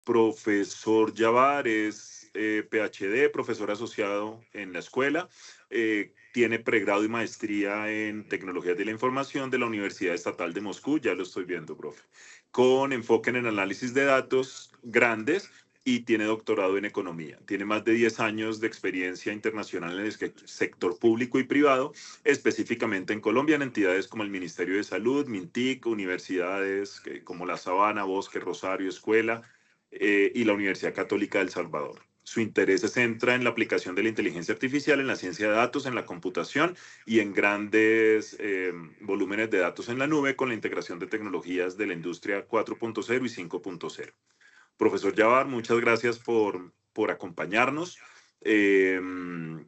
Profesor Yavar es PhD, profesor asociado en la escuela. Tiene pregrado y maestría en tecnologías de la información de la Universidad Estatal de Moscú, ya lo estoy viendo, profe, con enfoque en el análisis de datos grandes y tiene doctorado en economía. Tiene más de 10 años de experiencia internacional en el sector público y privado, específicamente en Colombia, en entidades como el Ministerio de Salud, Mintic, universidades como La Sabana, Bosque, Rosario, Escuela, y la Universidad Católica de El Salvador. Su interés se centra en la aplicación de la inteligencia artificial, en la ciencia de datos, en la computación y en grandes volúmenes de datos en la nube con la integración de tecnologías de la industria 4.0 y 5.0. Profesor Yavar, muchas gracias por acompañarnos. Le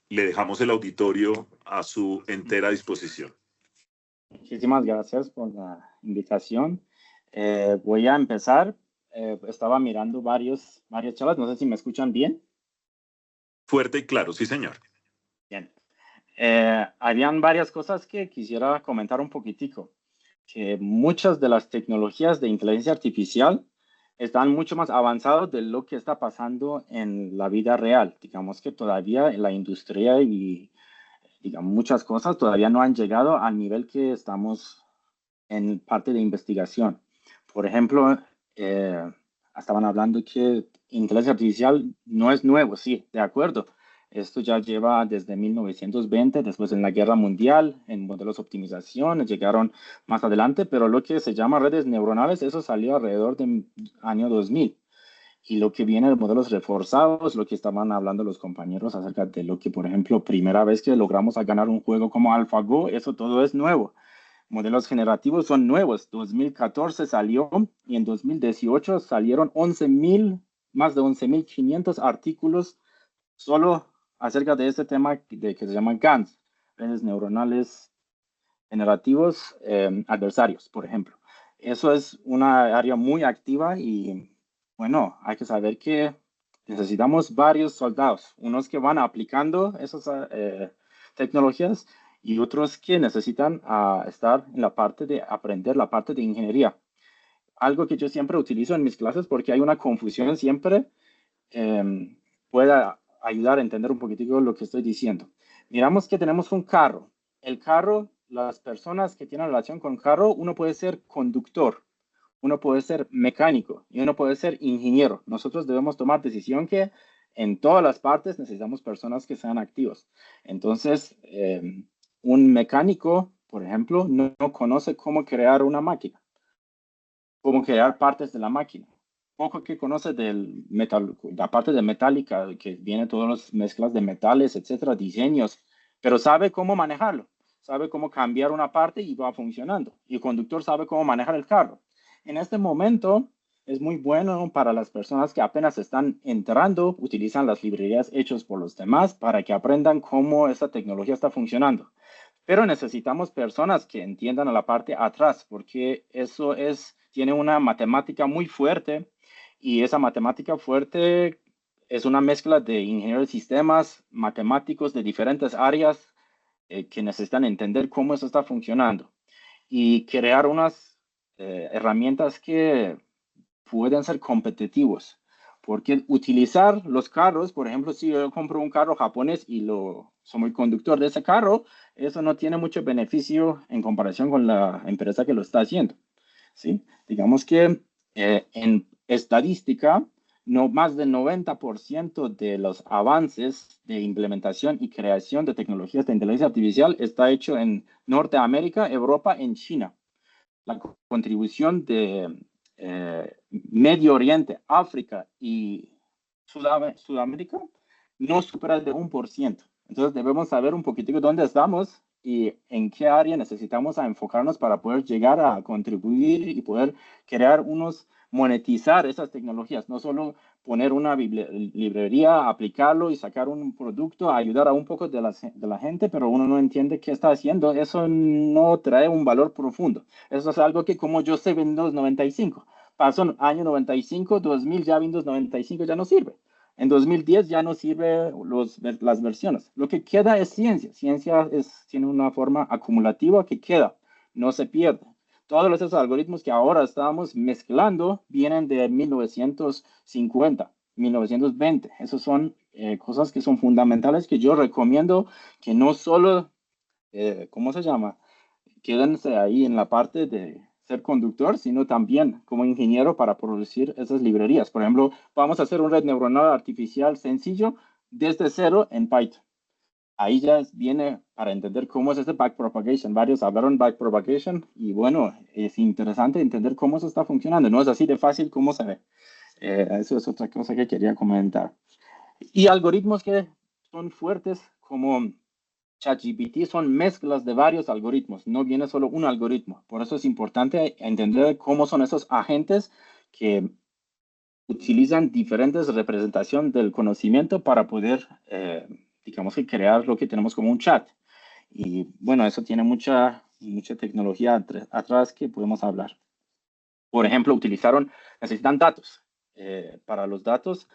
dejamos el auditorio a su entera disposición. Muchísimas gracias por la invitación. Voy a empezar. Estaba mirando varias charlas. No sé si me escuchan bien. Fuerte y claro, sí, señor. Bien. Habían varias cosas que quisiera comentar un poquitico. Que muchas de las tecnologías de inteligencia artificial están mucho más avanzadas de lo que está pasando en la vida real. Digamos que todavía la industria y digamos, muchas cosas todavía no han llegado al nivel que estamos en parte de investigación. Por ejemplo, estaban hablando que inteligencia artificial no es nuevo, sí, de acuerdo. Esto ya lleva desde 1920, después en la Guerra Mundial, en modelos de optimización, llegaron más adelante, pero lo que se llama redes neuronales, eso salió alrededor del año 2000. Y lo que viene de modelos reforzados, lo que estaban hablando los compañeros acerca de lo que, por ejemplo, primera vez que logramos a ganar un juego como AlphaGo, eso todo es nuevo. Modelos generativos son nuevos. 2014 salió y en 2018 salieron más de 11.500 artículos solo acerca de este tema que se llama GANs, redes neuronales generativos adversarios, por ejemplo. Eso es una área muy activa y, bueno, hay que saber que necesitamos varios soldados, unos que van aplicando esas tecnologías y otros que necesitan estar en la parte de aprender, la parte de ingeniería. Algo que yo siempre utilizo en mis clases porque hay una confusión siempre, puede ayudar a entender un poquitico lo que estoy diciendo. Miramos que tenemos un carro. El carro, las personas que tienen relación con carro, uno puede ser conductor, uno puede ser mecánico y uno puede ser ingeniero. Nosotros debemos tomar decisión que en todas las partes necesitamos personas que sean activos. Entonces, un mecánico, por ejemplo, no conoce cómo crear una máquina, cómo crear partes de la máquina. Poco que conoce del metal, la parte de metálica, que viene todas las mezclas de metales, etcétera, diseños, pero sabe cómo manejarlo, sabe cómo cambiar una parte y va funcionando. Y el conductor sabe cómo manejar el carro. En este momento es muy bueno para las personas que apenas están entrando, utilizan las librerías hechas por los demás para que aprendan cómo esta tecnología está funcionando. Pero necesitamos personas que entiendan a la parte atrás, porque eso tiene una matemática muy fuerte y esa matemática fuerte es una mezcla de ingenieros de sistemas, matemáticos de diferentes áreas que necesitan entender cómo eso está funcionando y crear unas herramientas que pueden ser competitivos. Porque utilizar los carros, por ejemplo, si yo compro un carro japonés y soy el conductor de ese carro, eso no tiene mucho beneficio en comparación con la empresa que lo está haciendo. ¿Sí? Digamos que en estadística, no más del 90% de los avances de implementación y creación de tecnologías de inteligencia artificial está hecho en Norteamérica, Europa, en China. La contribución de Medio Oriente, África y Sudamérica no supera de 1%. Entonces debemos saber un poquitico dónde estamos y en qué área necesitamos enfocarnos para poder llegar a contribuir y poder monetizar esas tecnologías, no solo poner una librería, aplicarlo y sacar un producto, ayudar a un poco de la gente, pero uno no entiende qué está haciendo, eso no trae un valor profundo. Eso es algo que como yo sé Windows 95, pasó año 95, 2000, ya Windows 95 ya no sirve. En 2010 ya no sirve las versiones. Lo que queda es ciencia. Ciencia tiene una forma acumulativa que queda, no se pierde. Todos esos algoritmos que ahora estamos mezclando vienen de 1950, 1920. Esas son cosas que son fundamentales que yo recomiendo que no solo, ¿cómo se llama? Quédense ahí en la parte de ser conductor, sino también como ingeniero para producir esas librerías. Por ejemplo, vamos a hacer una red neuronal artificial sencillo desde cero en Python. Ahí ya viene para entender cómo es este backpropagation. Varios hablaron backpropagation y bueno, es interesante entender cómo eso está funcionando. No es así de fácil como se ve. Eso es otra cosa que quería comentar. Y algoritmos que son fuertes como ChatGPT son mezclas de varios algoritmos, no viene solo un algoritmo. Por eso es importante entender cómo son esos agentes que utilizan diferentes representaciones del conocimiento para poder, digamos que crear lo que tenemos como un chat. Y bueno, eso tiene mucha tecnología atrás que podemos hablar. Por ejemplo, necesitan datos. Para los datos,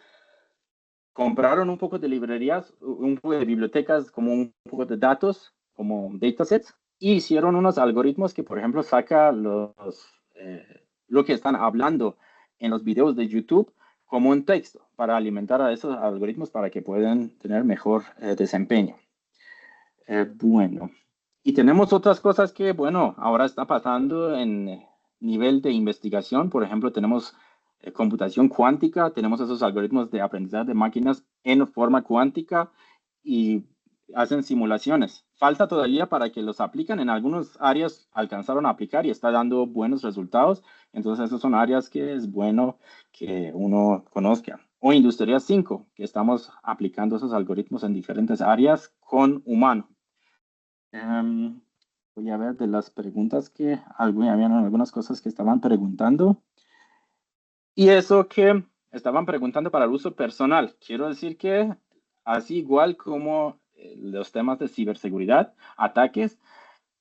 compraron un poco de librerías, un poco de bibliotecas, como un poco de datos, como datasets, y hicieron unos algoritmos que, por ejemplo, saca lo que están hablando en los videos de YouTube como un texto para alimentar a esos algoritmos para que puedan tener mejor desempeño. Bueno, y tenemos otras cosas que, bueno, ahora está pasando en nivel de investigación. Por ejemplo, tenemos computación cuántica, tenemos esos algoritmos de aprendizaje de máquinas en forma cuántica y hacen simulaciones. Falta todavía para que los apliquen. En algunas áreas alcanzaron a aplicar y está dando buenos resultados. Entonces, esas son áreas que es bueno que uno conozca. O Industria 5, que estamos aplicando esos algoritmos en diferentes áreas con humano. Voy a ver de las preguntas que habían algunas cosas que estaban preguntando. Y eso que estaban preguntando para el uso personal. Quiero decir que así igual como los temas de ciberseguridad, ataques,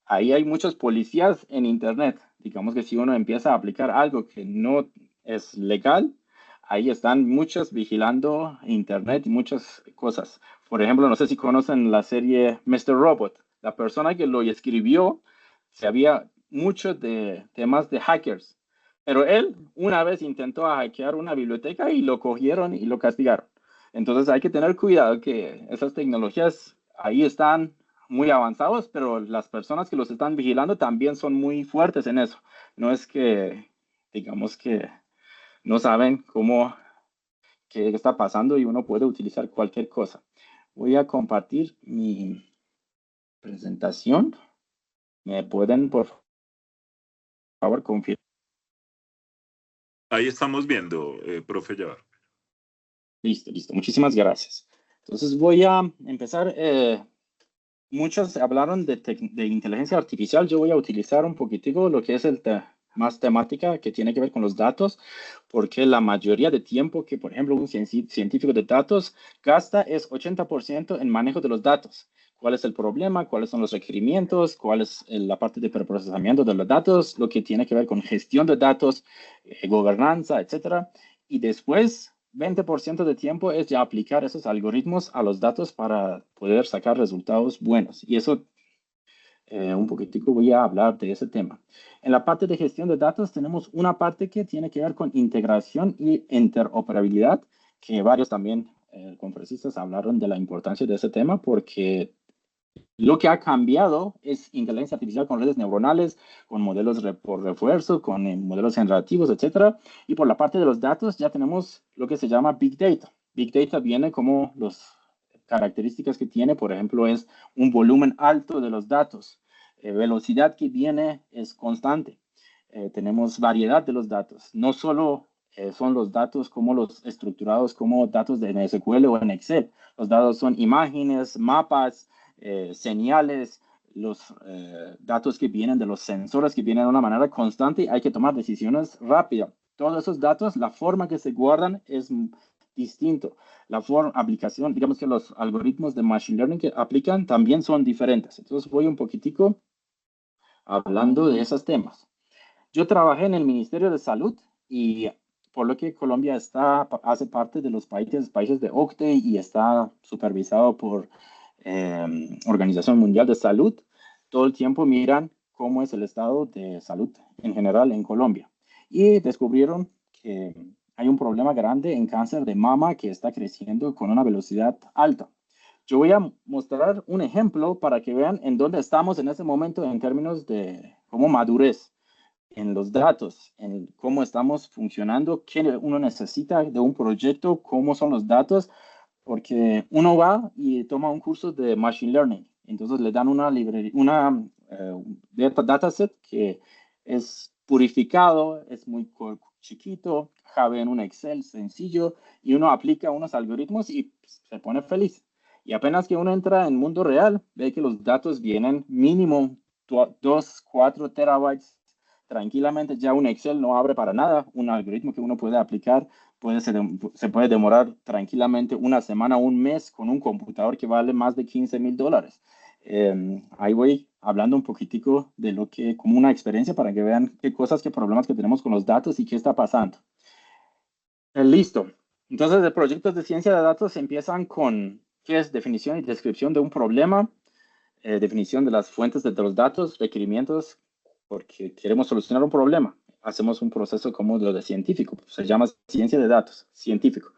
ahí hay muchos policías en Internet. Digamos que si uno empieza a aplicar algo que no es legal, ahí están muchos vigilando Internet y muchas cosas. Por ejemplo, no sé si conocen la serie Mr. Robot. La persona que lo escribió sabía mucho de temas de hackers, pero él una vez intentó hackear una biblioteca y lo cogieron y lo castigaron. Entonces hay que tener cuidado que esas tecnologías ahí están muy avanzados, pero las personas que los están vigilando también son muy fuertes en eso. No es que, digamos que no saben qué está pasando y uno puede utilizar cualquier cosa. Voy a compartir mi presentación. ¿Me pueden, por favor, confirmar? Ahí estamos viendo, profe Yavar. Listo, listo. Muchísimas gracias. Entonces voy a empezar. Muchos hablaron de inteligencia artificial. Yo voy a utilizar un poquitico lo que es más temática que tiene que ver con los datos, porque la mayoría de tiempo que, por ejemplo, un científico de datos gasta es 80% en manejo de los datos. ¿Cuál es el problema? ¿Cuáles son los requerimientos? ¿Cuál es la parte de preprocesamiento de los datos? Lo que tiene que ver con gestión de datos, gobernanza, etcétera. Y después 20% de tiempo es ya aplicar esos algoritmos a los datos para poder sacar resultados buenos. Y eso, un poquitico voy a hablar de ese tema. En la parte de gestión de datos tenemos una parte que tiene que ver con integración y interoperabilidad, que varios también conferencistas hablaron de la importancia de ese tema porque lo que ha cambiado es inteligencia artificial con redes neuronales, con modelos por refuerzo, con modelos generativos, etcétera. Y por la parte de los datos ya tenemos lo que se llama Big Data. Big Data viene como las características que tiene, por ejemplo, es un volumen alto de los datos. Velocidad que viene es constante. Tenemos variedad de los datos. No solo son los datos como los estructurados como datos de SQL o en Excel. Los datos son imágenes, mapas, señales, los datos que vienen de los sensores que vienen de una manera constante, hay que tomar decisiones rápidas. Todos esos datos, la forma que se guardan es distinto. La aplicación, digamos que los algoritmos de Machine Learning que aplican también son diferentes. Entonces voy un poquitico hablando de esos temas. Yo trabajé en el Ministerio de Salud y por lo que Colombia hace parte de los países de OCDE y está supervisado por Organización Mundial de Salud, todo el tiempo miran cómo es el estado de salud en general en Colombia. Y descubrieron que hay un problema grande en cáncer de mama que está creciendo con una velocidad alta. Yo voy a mostrar un ejemplo para que vean en dónde estamos en este momento en términos de cómo madurez en los datos, en cómo estamos funcionando, qué uno necesita de un proyecto, cómo son los datos, porque uno va y toma un curso de Machine Learning, entonces le dan una librería, dataset que es purificado, es muy chiquito, cabe en un Excel sencillo y uno aplica unos algoritmos y se pone feliz. Y apenas que uno entra en el mundo real, ve que los datos vienen mínimo 2, 4 terabytes. Tranquilamente ya un Excel no abre para nada, un algoritmo que uno puede aplicar se puede demorar tranquilamente una semana, un mes con un computador que vale más de $15,000. Ahí voy hablando un poquitico de lo que, como una experiencia para que vean qué cosas, qué problemas que tenemos con los datos y qué está pasando. Listo. Entonces, de proyectos de ciencia de datos empiezan con qué es definición y descripción de un problema, definición de las fuentes de los datos, requerimientos, porque queremos solucionar un problema. Hacemos un proceso como lo de científico, se llama ciencia de datos, científico.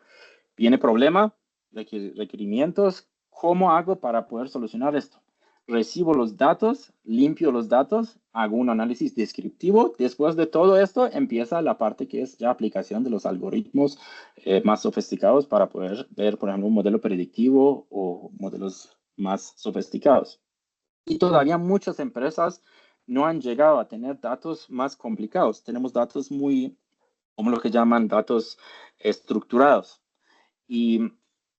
Viene problema, requerimientos, ¿cómo hago para poder solucionar esto? Recibo los datos, limpio los datos, hago un análisis descriptivo. Después de todo esto, empieza la parte que es ya aplicación de los algoritmos más sofisticados para poder ver, por ejemplo, un modelo predictivo o modelos más sofisticados. Y todavía muchas empresas no han llegado a tener datos más complicados. Tenemos datos muy, como lo que llaman datos estructurados. Y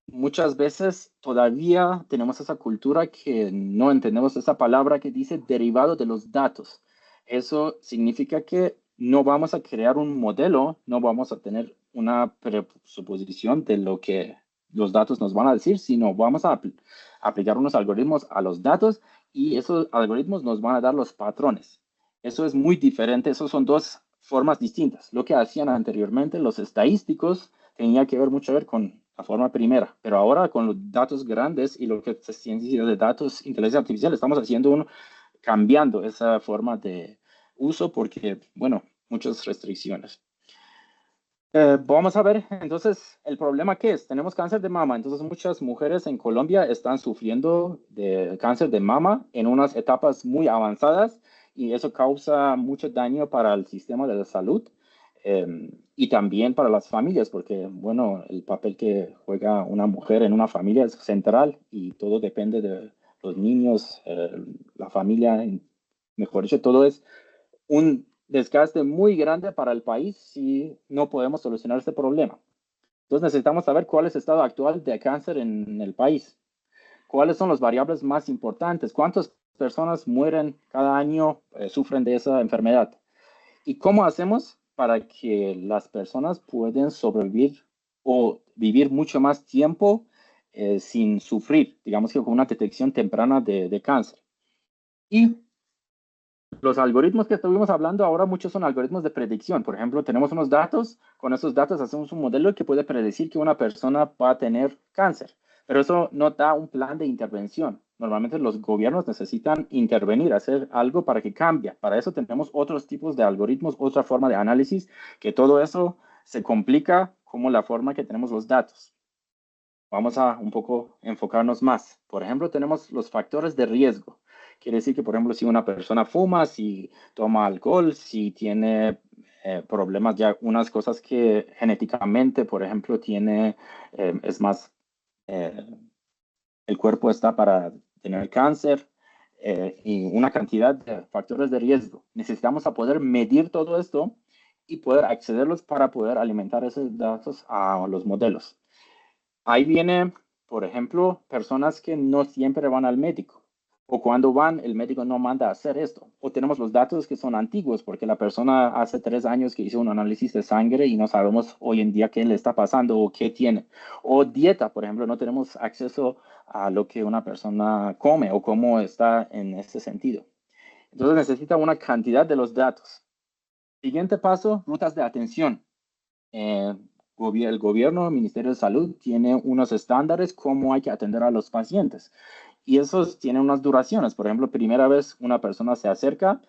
muchas veces todavía tenemos esa cultura que no entendemos esa palabra que dice derivado de los datos. Eso significa que no vamos a crear un modelo, no vamos a tener una presuposición de lo que los datos nos van a decir, sino vamos a aplicar unos algoritmos a los datos y esos algoritmos nos van a dar los patrones. Eso es muy diferente, esos son dos formas distintas. Lo que hacían anteriormente los estadísticos tenía que ver mucho con la forma primera, pero ahora con los datos grandes y lo que es ciencia de datos, inteligencia artificial, estamos cambiando esa forma de uso porque, bueno, muchas restricciones. Vamos a ver entonces el problema que es. Tenemos cáncer de mama, entonces muchas mujeres en Colombia están sufriendo de cáncer de mama en unas etapas muy avanzadas y eso causa mucho daño para el sistema de la salud y también para las familias porque, bueno, el papel que juega una mujer en una familia es central y todo depende de los niños, la familia, mejor dicho, todo es un desgaste muy grande para el país si no podemos solucionar este problema. Entonces necesitamos saber cuál es el estado actual de cáncer en el país. ¿Cuáles son las variables más importantes? ¿Cuántas personas mueren cada año, sufren de esa enfermedad? ¿Y cómo hacemos para que las personas puedan sobrevivir o vivir mucho más tiempo sin sufrir, digamos que con una detección temprana de cáncer? Y los algoritmos que estuvimos hablando ahora, muchos son algoritmos de predicción. Por ejemplo, tenemos unos datos, con esos datos hacemos un modelo que puede predecir que una persona va a tener cáncer, pero eso no da un plan de intervención. Normalmente los gobiernos necesitan intervenir, hacer algo para que cambie. Para eso tenemos otros tipos de algoritmos, otra forma de análisis, que todo eso se complica como la forma que tenemos los datos. Vamos a un poco enfocarnos más. Por ejemplo, tenemos los factores de riesgo. Quiere decir que, por ejemplo, si una persona fuma, si toma alcohol, si tiene problemas, ya unas cosas que genéticamente, por ejemplo, tiene, es más, eh, el cuerpo está para tener cáncer y una cantidad de factores de riesgo. Necesitamos a poder medir todo esto y poder accederlos para poder alimentar esos datos a los modelos. Ahí viene, por ejemplo, personas que no siempre van al médico. O cuando van, el médico no manda a hacer esto. O tenemos los datos que son antiguos, porque la persona hace 3 años que hizo un análisis de sangre y no sabemos hoy en día qué le está pasando o qué tiene. O dieta, por ejemplo, no tenemos acceso a lo que una persona come o cómo está en ese sentido. Entonces necesita una cantidad de los datos. Siguiente paso, rutas de atención. El gobierno, el Ministerio de Salud, tiene unos estándares cómo hay que atender a los pacientes. Y esos tienen unas duraciones. Por ejemplo, primera vez una persona se acerca,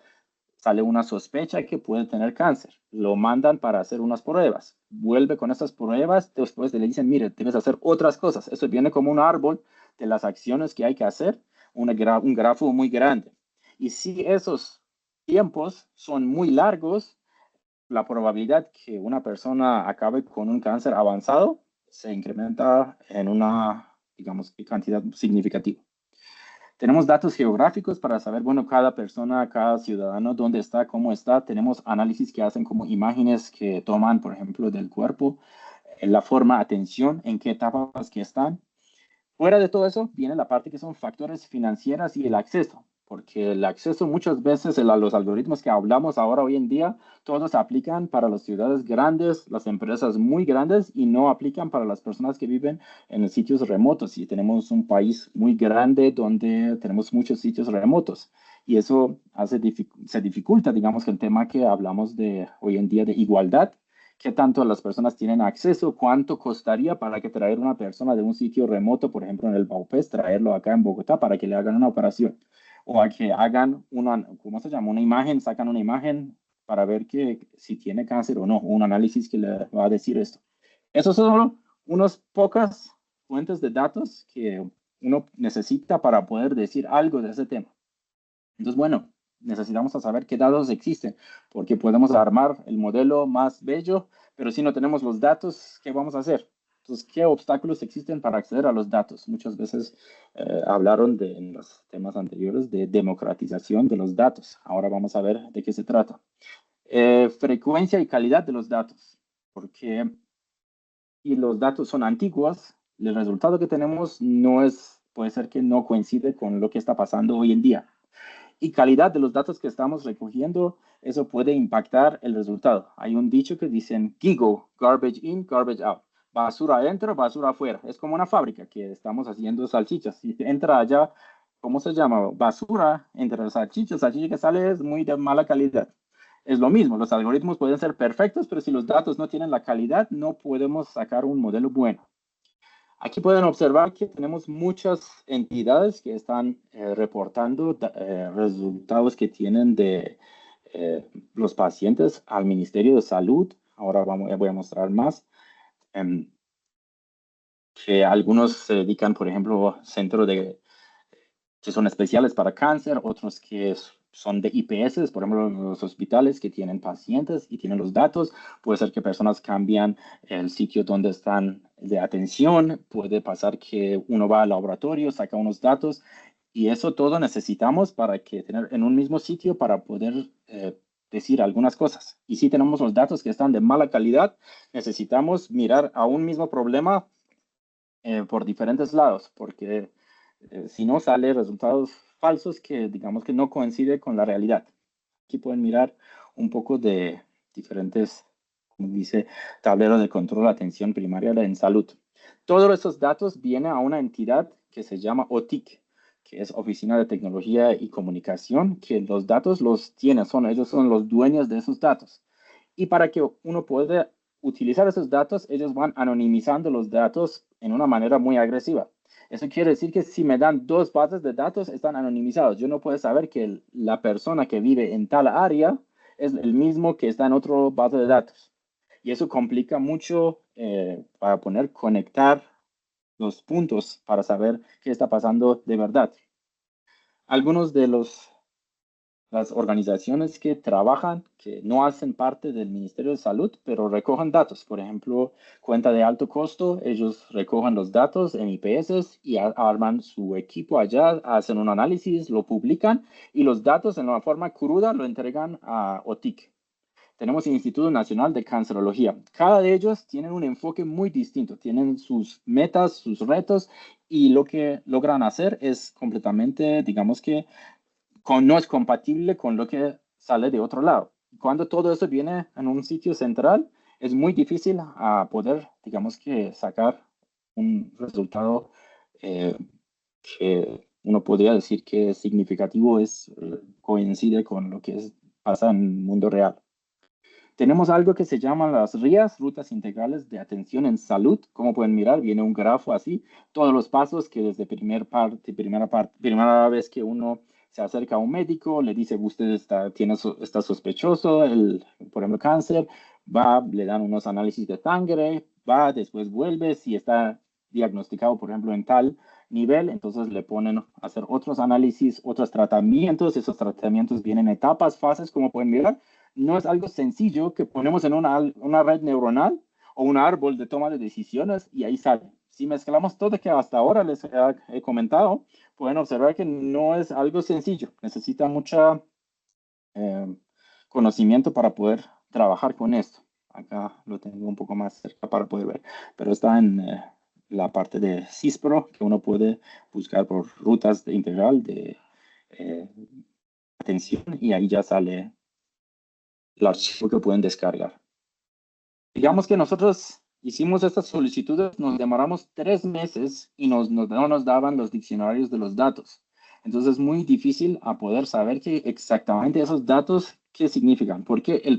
sale una sospecha que puede tener cáncer. Lo mandan para hacer unas pruebas. Vuelve con esas pruebas, después le dicen, mire, debes hacer otras cosas. Eso viene como un árbol de las acciones que hay que hacer, un grafo muy grande. Y si esos tiempos son muy largos, la probabilidad que una persona acabe con un cáncer avanzado se incrementa en una, digamos, cantidad significativa. Tenemos datos geográficos para saber, bueno, cada persona, cada ciudadano, dónde está, cómo está. Tenemos análisis que hacen como imágenes que toman, por ejemplo, del cuerpo, la forma, atención, en qué etapas que están. Fuera de todo eso, viene la parte que son factores financieros y el acceso, porque el acceso muchas veces, los algoritmos que hablamos ahora hoy en día, todos aplican para las ciudades grandes, las empresas muy grandes y no aplican para las personas que viven en sitios remotos. Y tenemos un país muy grande donde tenemos muchos sitios remotos. Y eso se dificulta, digamos, que el tema que hablamos de hoy en día de igualdad, qué tanto las personas tienen acceso, cuánto costaría para que traer una persona de un sitio remoto, por ejemplo en el Baupés, traerlo acá en Bogotá para que le hagan una operación o a que hagan una, ¿cómo se llama? Una imagen, sacan una imagen para ver que si tiene cáncer o no, un análisis que le va a decir esto. Esos son solo unas pocas fuentes de datos que uno necesita para poder decir algo de ese tema. Entonces, bueno, necesitamos saber qué datos existen, porque podemos armar el modelo más bello, pero si no tenemos los datos, ¿qué vamos a hacer? Entonces, ¿qué obstáculos existen para acceder a los datos? Muchas veces hablaron en los temas anteriores de democratización de los datos. Ahora vamos a ver de qué se trata. Frecuencia y calidad de los datos, porque si los datos son antiguos, el resultado que tenemos no es, puede ser que no coincide con lo que está pasando hoy en día y calidad de los datos que estamos recogiendo, eso puede impactar el resultado. Hay un dicho que dicen GIGO, garbage in, garbage out. Basura adentro, basura afuera. Es como una fábrica que estamos haciendo salchichas. Si entra allá, ¿cómo se llama? Basura entre las salchichas. Salchicha que sale es muy de mala calidad. Es lo mismo, los algoritmos pueden ser perfectos, pero si los datos no tienen la calidad, no podemos sacar un modelo bueno. Aquí pueden observar que tenemos muchas entidades que están reportando resultados que tienen de los pacientes al Ministerio de Salud. Ahora voy a mostrar más. em, que algunos se dedican, por ejemplo, centros que son especiales para cáncer, otros que son de IPS, por ejemplo, los hospitales que tienen pacientes y tienen los datos. Puede ser que personas cambian el sitio donde están de atención. Puede pasar que uno va al laboratorio, saca unos datos y eso todo necesitamos para que tener en un mismo sitio para poder decir algunas cosas. Y si tenemos los datos que están de mala calidad, necesitamos mirar a un mismo problema por diferentes lados, porque si no sale resultados falsos que digamos que no coincide con la realidad. Aquí pueden mirar un poco de diferentes, como dice, tableros de control de atención primaria en salud. Todos esos datos vienen a una entidad que se llama OTIC, que es Oficina de Tecnología y Comunicación, que los datos los tienen, ellos son los dueños de esos datos. Y para que uno pueda utilizar esos datos, ellos van anonimizando los datos en una manera muy agresiva. Eso quiere decir que si me dan dos bases de datos, están anonimizados. Yo no puedo saber que la persona que vive en tal área es el mismo que está en otra base de datos. Y eso complica mucho para poder conectar los puntos para saber qué está pasando de verdad. Algunos de las organizaciones que trabajan, que no hacen parte del Ministerio de Salud, pero recogen datos. Por ejemplo, cuenta de alto costo, ellos recogen los datos en IPS y arman su equipo allá, hacen un análisis, lo publican y los datos en una forma cruda lo entregan a OTIC. Tenemos el Instituto Nacional de Cancerología. Cada de ellos tienen un enfoque muy distinto, tienen sus metas, sus retos y lo que logran hacer es completamente, digamos que no es compatible con lo que sale de otro lado. Cuando todo eso viene en un sitio central, es muy difícil a poder, digamos que, sacar un resultado eh, que uno podría decir que es significativo, coincide con lo que pasa en el mundo real. Tenemos algo que se llama las RIAs, Rutas Integrales de Atención en Salud. Como pueden mirar, viene un grafo así, todos los pasos que desde primera vez que uno se acerca a un médico, le dice, usted está sospechoso, por ejemplo, cáncer, va, le dan unos análisis de sangre, va, después vuelve, si está diagnosticado, por ejemplo, en tal nivel, entonces le ponen a hacer otros análisis, otros tratamientos, esos tratamientos vienen en etapas, fases, como pueden mirar. No es algo sencillo que ponemos en una red neuronal o un árbol de toma de decisiones y ahí sale. Si mezclamos todo que hasta ahora les he comentado, pueden observar que no es algo sencillo. Necesita mucho conocimiento para poder trabajar con esto. Acá lo tengo un poco más cerca para poder ver, pero está en la parte de CISPRO, que uno puede buscar por rutas de integral de atención y ahí ya sale el archivo que pueden descargar. Digamos que nosotros hicimos estas solicitudes, nos demoramos 3 meses y no nos daban los diccionarios de los datos. Entonces es muy difícil a poder saber que exactamente esos datos qué significan, porque ese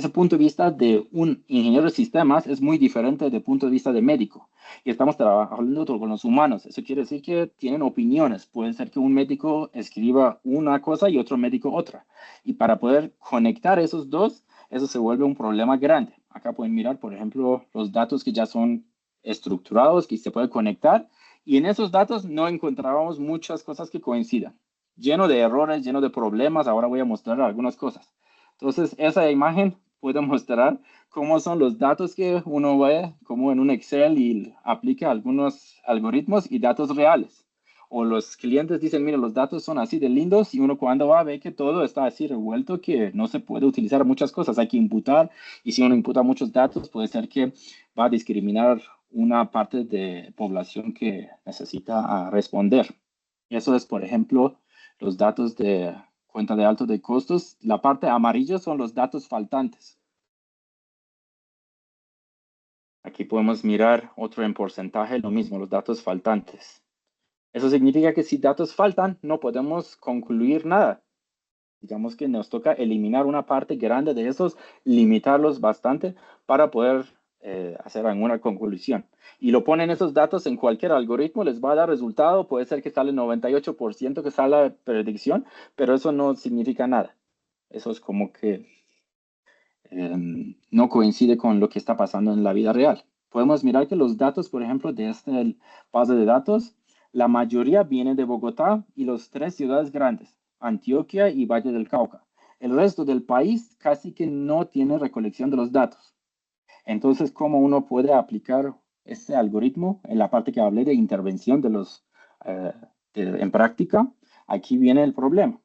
punto de vista de un ingeniero de sistemas es muy diferente del punto de vista de médico. Y estamos trabajando con los humanos. Eso quiere decir que tienen opiniones. Puede ser que un médico escriba una cosa y otro médico otra. Y para poder conectar esos dos, eso se vuelve un problema grande. Acá pueden mirar, por ejemplo, los datos que ya son estructurados, que se pueden conectar. Y en esos datos no encontrábamos muchas cosas que coincidan. Lleno de errores, lleno de problemas. Ahora voy a mostrar algunas cosas. Entonces, esa imagen puede mostrar cómo son los datos que uno ve, como en un Excel y aplica algunos algoritmos y datos reales. O los clientes dicen, mira, los datos son así de lindos y uno cuando va a ver que todo está así revuelto que no se puede utilizar muchas cosas, hay que imputar y si uno imputa muchos datos puede ser que va a discriminar una parte de población que necesita responder. Eso es, por ejemplo, los datos de cuenta de alto de costos. La parte amarilla son los datos faltantes. Aquí podemos mirar otro en porcentaje, lo mismo, los datos faltantes. Eso significa que si datos faltan, no podemos concluir nada. Digamos que nos toca eliminar una parte grande de esos, limitarlos bastante para poder hacer alguna conclusión. Y lo ponen esos datos en cualquier algoritmo, les va a dar resultado. Puede ser que sale 98% que sale la predicción, pero eso no significa nada. Eso es como que no coincide con lo que está pasando en la vida real. Podemos mirar que los datos, por ejemplo, de esta base de datos, la mayoría viene de Bogotá y las 3 ciudades grandes, Antioquia y Valle del Cauca. El resto del país casi que no tiene recolección de los datos. Entonces, ¿cómo uno puede aplicar este algoritmo en la parte que hablé de intervención en práctica? Aquí viene el problema.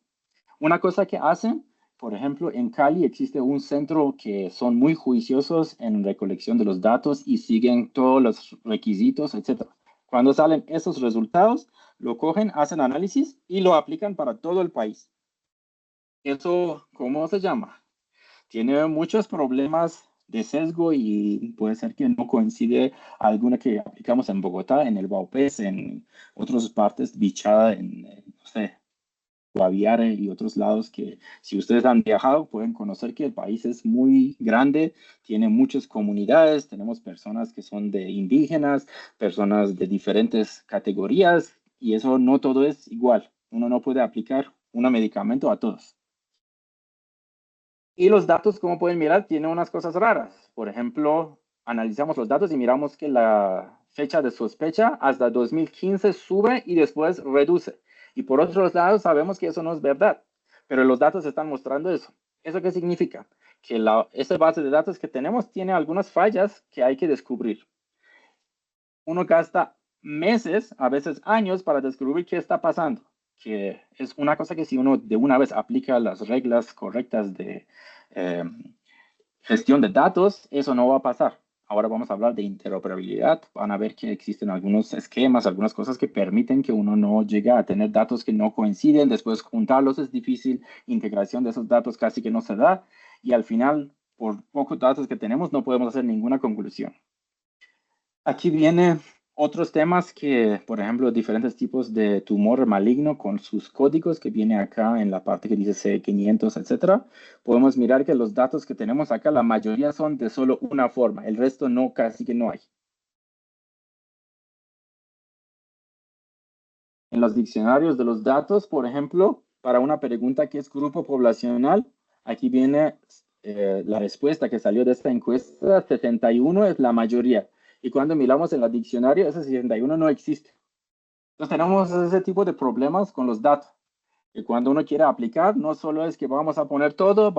Una cosa que hacen, por ejemplo, en Cali existe un centro que son muy juiciosos en recolección de los datos y siguen todos los requisitos, etc. Cuando salen esos resultados, lo cogen, hacen análisis y lo aplican para todo el país. Eso, ¿cómo se llama? Tiene muchos problemas de sesgo y puede ser que no coincide alguna que aplicamos en Bogotá, en el Baupés, en otras partes, Bichada, no sé, Guaviare y otros lados que si ustedes han viajado pueden conocer que el país es muy grande, tiene muchas comunidades, tenemos personas que son de indígenas, personas de diferentes categorías y eso no todo es igual. Uno no puede aplicar un medicamento a todos. Y los datos, como pueden mirar, tienen unas cosas raras. Por ejemplo, analizamos los datos y miramos que la fecha de sospecha hasta 2015 sube y después reduce. Y por otros lados, sabemos que eso no es verdad, pero los datos están mostrando eso. ¿Eso qué significa? Que esa base de datos que tenemos tiene algunas fallas que hay que descubrir. Uno gasta meses, a veces años, para descubrir qué está pasando, que es una cosa que si uno de una vez aplica las reglas correctas de gestión de datos, eso no va a pasar. Ahora vamos a hablar de interoperabilidad. Van a ver que existen algunos esquemas, algunas cosas que permiten que uno no llegue a tener datos que no coinciden. Después juntarlos es difícil. Integración de esos datos casi que no se da. Y al final, por pocos datos que tenemos, no podemos hacer ninguna conclusión. Aquí viene Otros temas que, por ejemplo, diferentes tipos de tumor maligno con sus códigos que viene acá en la parte que dice C500, etcétera. Podemos mirar que los datos que tenemos acá, la mayoría son de solo una forma. El resto no, casi que no hay. En los diccionarios de los datos, por ejemplo, para una pregunta que es grupo poblacional, aquí viene la respuesta que salió de esta encuesta, 71 es la mayoría. Y cuando miramos en el diccionario, ese 61 no existe. Entonces tenemos ese tipo de problemas con los datos. Y cuando uno quiere aplicar, no solo es que vamos a poner todo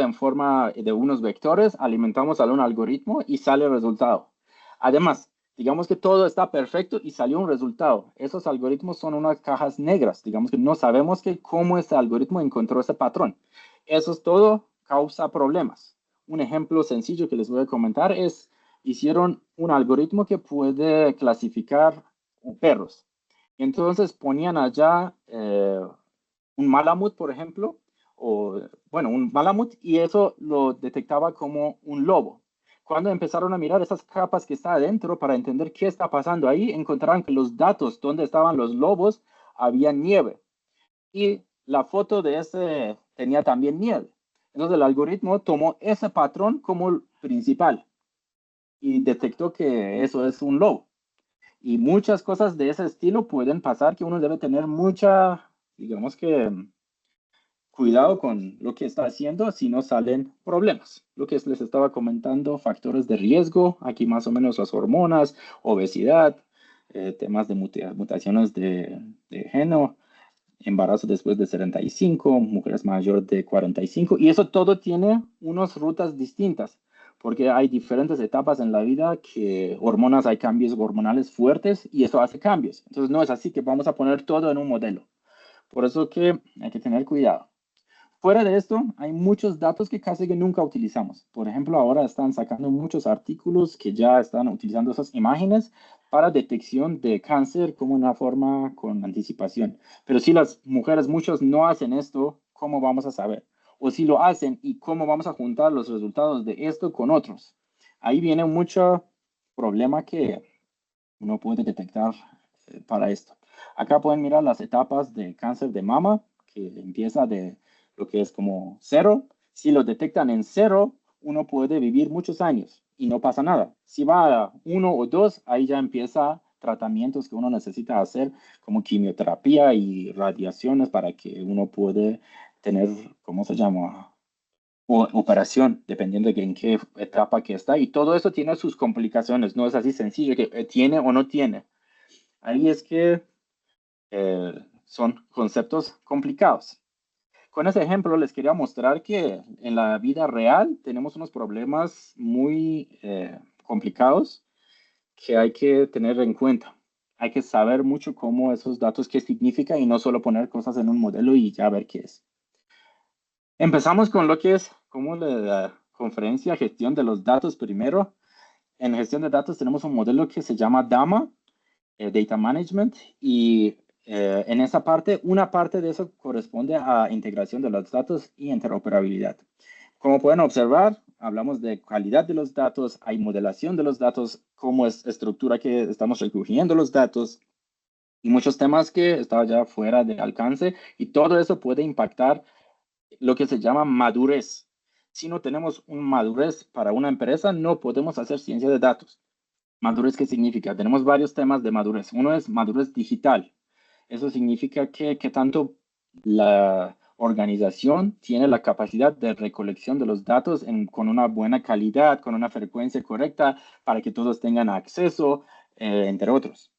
en forma de unos vectores, alimentamos a un algoritmo y sale el resultado. Además, digamos que todo está perfecto y salió un resultado. Esos algoritmos son unas cajas negras. Digamos que no sabemos cómo este algoritmo encontró ese patrón. Eso es todo, causa problemas. Un ejemplo sencillo que les voy a comentar es, hicieron un algoritmo que puede clasificar perros. Entonces ponían allá un malamut, por ejemplo, o bueno, un malamut, y eso lo detectaba como un lobo. Cuando empezaron a mirar esas capas que está adentro para entender qué está pasando ahí, encontraron que los datos donde estaban los lobos había nieve y la foto de ese tenía también nieve. Entonces el algoritmo tomó ese patrón como principal y detectó que eso es un lobo. Y muchas cosas de ese estilo pueden pasar que uno debe tener mucha, digamos que cuidado con lo que está haciendo si no salen problemas. Lo que les estaba comentando, factores de riesgo, aquí más o menos las hormonas, obesidad, temas de mutaciones de género, embarazo después de 75, mujeres mayores de 45, y eso todo tiene unas rutas distintas, porque hay diferentes etapas en la vida que hormonas, hay cambios hormonales fuertes y eso hace cambios. Entonces no es así que vamos a poner todo en un modelo. Por eso que hay que tener cuidado. Fuera de esto, hay muchos datos que casi que nunca utilizamos. Por ejemplo, ahora están sacando muchos artículos que ya están utilizando esas imágenes para detección de cáncer como una forma con anticipación. Pero si las mujeres, muchos no hacen esto, ¿cómo vamos a saber? O si lo hacen, ¿y cómo vamos a juntar los resultados de esto con otros? Ahí viene mucho problema que uno puede detectar para esto. Acá pueden mirar las etapas de cáncer de mama, que empieza de lo que es como cero. Si lo detectan en cero, uno puede vivir muchos años y no pasa nada. Si va a uno o dos, ahí ya empieza tratamientos que uno necesita hacer, como quimioterapia y radiaciones para que uno pueda tener, ¿cómo se llama? O operación, dependiendo de en qué etapa que está. Y todo eso tiene sus complicaciones. No es así sencillo que tiene o no tiene. Ahí es que son conceptos complicados. Con ese ejemplo les quería mostrar que en la vida real tenemos unos problemas muy complicados que hay que tener en cuenta. Hay que saber mucho cómo esos datos, qué significa y no solo poner cosas en un modelo y ya ver qué es. Empezamos con lo que es como la conferencia gestión de los datos primero. En gestión de datos tenemos un modelo que se llama DAMA, Data Management, y en esa parte, una parte de eso corresponde a integración de los datos y interoperabilidad. Como pueden observar, hablamos de calidad de los datos, hay modelación de los datos, cómo es estructura que estamos recogiendo los datos y muchos temas que están ya fuera de alcance y todo eso puede impactar lo que se llama madurez. Si no tenemos una madurez para una empresa, no podemos hacer ciencia de datos. Madurez, ¿qué significa? Tenemos varios temas de madurez. Uno es madurez digital. Eso significa que tanto la organización tiene la capacidad de recolección de los datos con una buena calidad, con una frecuencia correcta, para que todos tengan acceso, entre otros.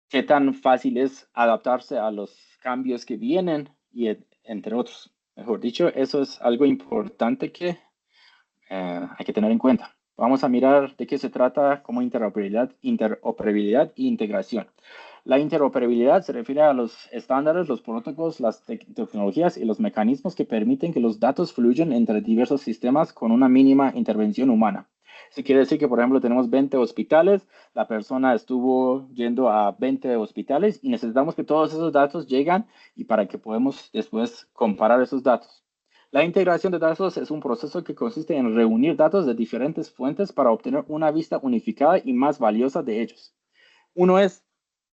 Qué tan fácil es adaptarse a los cambios que vienen y entre otros. Mejor dicho, eso es algo importante que hay que tener en cuenta. Vamos a mirar de qué se trata como interoperabilidad e integración. La interoperabilidad se refiere a los estándares, los protocolos, las tecnologías y los mecanismos que permiten que los datos fluyan entre diversos sistemas con una mínima intervención humana. Eso quiere decir que, por ejemplo, tenemos 20 hospitales, la persona estuvo yendo a 20 hospitales y necesitamos que todos esos datos lleguen y para que podamos después comparar esos datos. La integración de datos es un proceso que consiste en reunir datos de diferentes fuentes para obtener una vista unificada y más valiosa de ellos. Uno es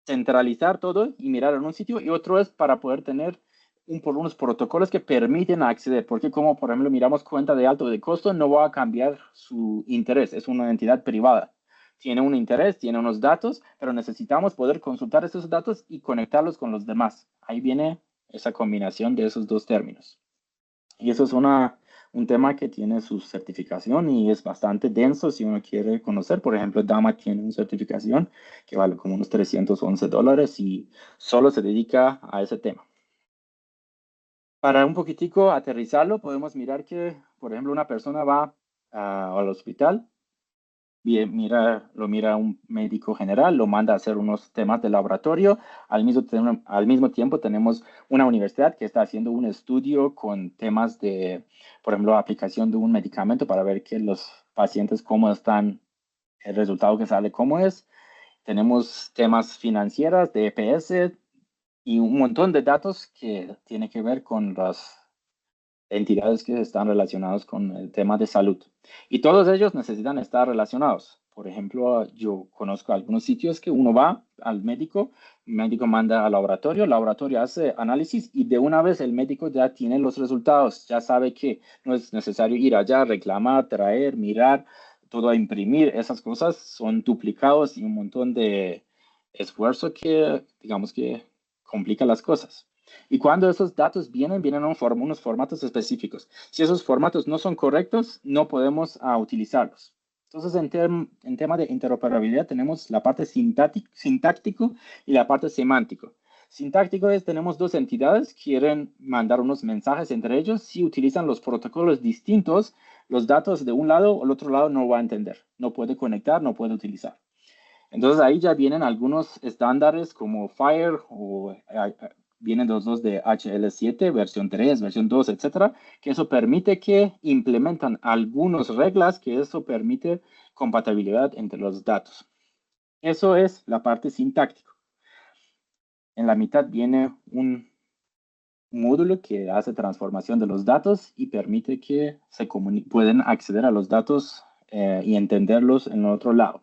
centralizar todo y mirar en un sitio, y otro es para poder tener unos protocolos que permiten acceder, porque como por ejemplo miramos cuenta de alto de costo, no va a cambiar su interés, es una entidad privada. Tiene un interés, tiene unos datos, pero necesitamos poder consultar esos datos y conectarlos con los demás. Ahí viene esa combinación de esos dos términos. Y eso es un tema que tiene su certificación y es bastante denso si uno quiere conocer. Por ejemplo, DAMA tiene una certificación que vale como unos $311 y solo se dedica a ese tema. Para un poquitico aterrizarlo, podemos mirar que, por ejemplo, una persona va al hospital, lo mira un médico general, lo manda a hacer unos temas de laboratorio. Al mismo tiempo tenemos una universidad que está haciendo un estudio con temas de, por ejemplo, aplicación de un medicamento para ver que los pacientes cómo están, el resultado que sale cómo es. Tenemos temas financieros de EPS y un montón de datos que tiene que ver con las entidades que están relacionadas con el tema de salud. Y todos ellos necesitan estar relacionados. Por ejemplo, yo conozco algunos sitios que uno va al médico, el médico manda al laboratorio, el laboratorio hace análisis y de una vez el médico ya tiene los resultados, ya sabe que no es necesario ir allá, reclamar, traer, mirar, todo a imprimir. Esas cosas son duplicados y un montón de esfuerzo que, digamos que, complica las cosas. Y cuando esos datos vienen en unos formatos específicos. Si esos formatos no son correctos, no podemos utilizarlos. Entonces, en tema de interoperabilidad, tenemos la parte sintáctico y la parte semántico. Sintáctico es, tenemos dos entidades, quieren mandar unos mensajes entre ellos. Si utilizan los protocolos distintos, los datos de un lado o el otro lado no va a entender. No puede conectar, no puede utilizar. Entonces ahí ya vienen algunos estándares como FHIR o vienen los dos de HL7, versión 3, versión 2, etcétera, que eso permite que implementan algunas reglas que eso permite compatibilidad entre los datos. Eso es la parte sintáctica. En la mitad viene un módulo que hace transformación de los datos y permite que pueden acceder a los datos y entenderlos en el otro lado.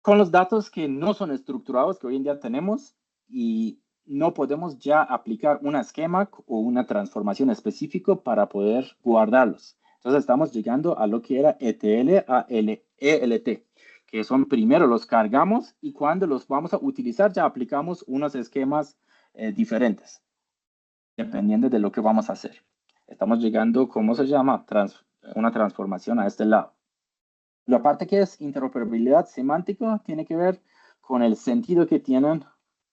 Con los datos que no son estructurados que hoy en día tenemos y no podemos ya aplicar un esquema o una transformación específico para poder guardarlos. Entonces estamos llegando a lo que era ETL a ELT, que son primero los cargamos y cuando los vamos a utilizar ya aplicamos unos esquemas diferentes, dependiendo de lo que vamos a hacer. Estamos llegando, ¿cómo se llama? Una transformación a este lado. La parte que es interoperabilidad semántica tiene que ver con el sentido que tienen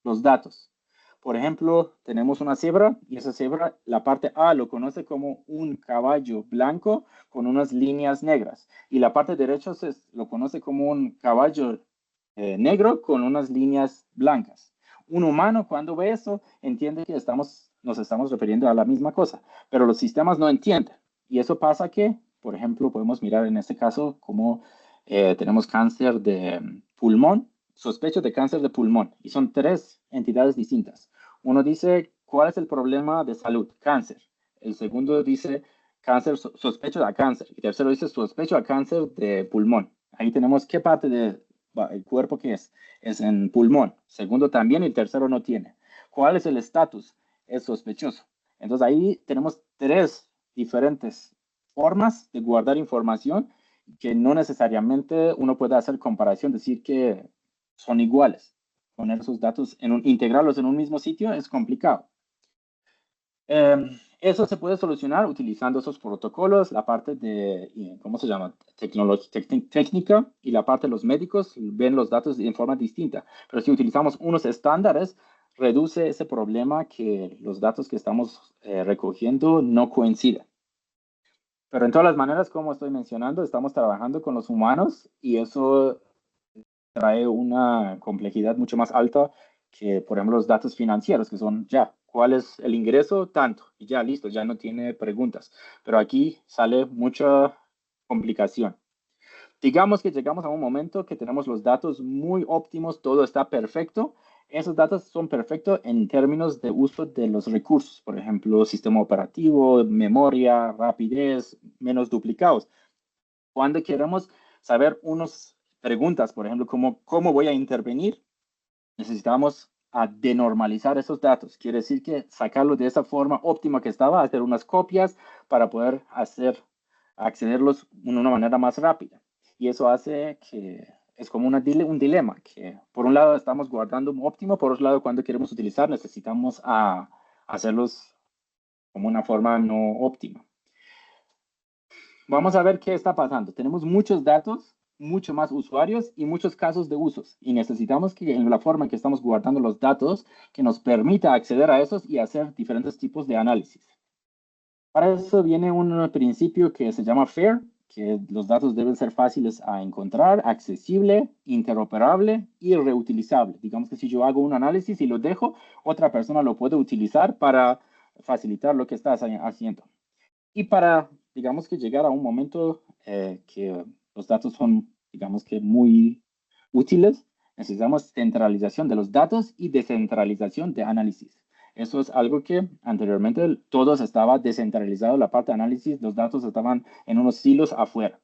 los datos. Por ejemplo, tenemos una cebra y esa cebra, la parte A lo conoce como un caballo blanco con unas líneas negras y la parte derecha lo conoce como un caballo negro con unas líneas blancas. Un humano cuando ve eso entiende que nos estamos refiriendo a la misma cosa, pero los sistemas no entienden. Y eso pasa que, por ejemplo, podemos mirar en este caso como tenemos cáncer de pulmón, sospecho de cáncer de pulmón, y son tres entidades distintas. Uno dice, ¿cuál es el problema de salud? Cáncer. El segundo dice, cáncer, sospecho de cáncer. Y tercero dice, sospecho de cáncer de pulmón. Ahí tenemos qué parte del cuerpo que es en pulmón. Segundo también y el tercero no tiene. ¿Cuál es el estatus? Es sospechoso. Entonces ahí tenemos tres diferentes formas de guardar información que no necesariamente uno puede hacer comparación, decir que son iguales. Poner esos datos, integrarlos en un mismo sitio es complicado. Eso se puede solucionar utilizando esos protocolos, la parte de, ¿cómo se llama? Técnica y la parte de los médicos ven los datos en forma distinta. Pero si utilizamos unos estándares, reduce ese problema que los datos que estamos recogiendo no coinciden. Pero en todas las maneras, como estoy mencionando, estamos trabajando con los humanos y eso trae una complejidad mucho más alta que, por ejemplo, los datos financieros, que son ya, ¿cuál es el ingreso? Tanto, y ya, listo, ya no tiene preguntas. Pero aquí sale mucha complicación. Digamos que llegamos a un momento que tenemos los datos muy óptimos, todo está perfecto. Esos datos son perfectos en términos de uso de los recursos, por ejemplo, sistema operativo, memoria, rapidez, menos duplicados. Cuando queremos saber unas preguntas, por ejemplo, cómo voy a intervenir, necesitamos denormalizar esos datos. Quiere decir que sacarlos de esa forma óptima que estaba, hacer unas copias para poder accederlos de una manera más rápida. Y eso hace que es como un dilema, que por un lado estamos guardando un óptimo, por otro lado cuando queremos utilizar necesitamos hacerlos como una forma no óptima. Vamos a ver qué está pasando. Tenemos muchos datos, mucho más usuarios y muchos casos de usos. Y necesitamos que en la forma en que estamos guardando los datos, que nos permita acceder a esos y hacer diferentes tipos de análisis. Para eso viene un principio que se llama FAIR, que los datos deben ser fáciles a encontrar, accesible, interoperable y reutilizable. Digamos que si yo hago un análisis y lo dejo, otra persona lo puede utilizar para facilitar lo que estás haciendo. Y para, digamos que llegar a un momento que los datos son, digamos que muy útiles, necesitamos centralización de los datos y descentralización de análisis. Eso es algo que anteriormente todos estaba descentralizado, la parte de análisis, los datos estaban en unos silos afuera.